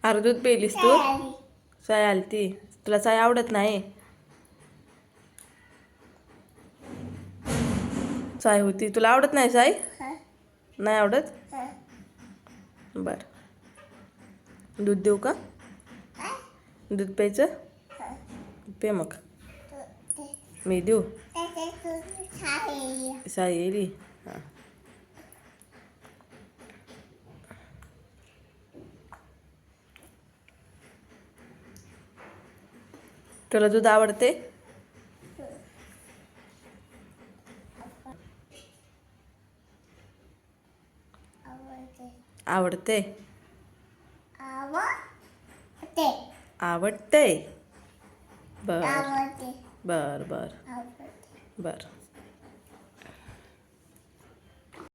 अर्ध दूध पेलीस तू? साय आलती. तुला साय आवडत नाही? साय होती. तुला आवडत नाही साय? नाही आवडत? बर. दूध देऊ का? दूध प्यायचं? पे मग. मी देऊ? साय येईल. हां. तुला दूध आवडते? आवडते. आवडते. बर बर बर बर.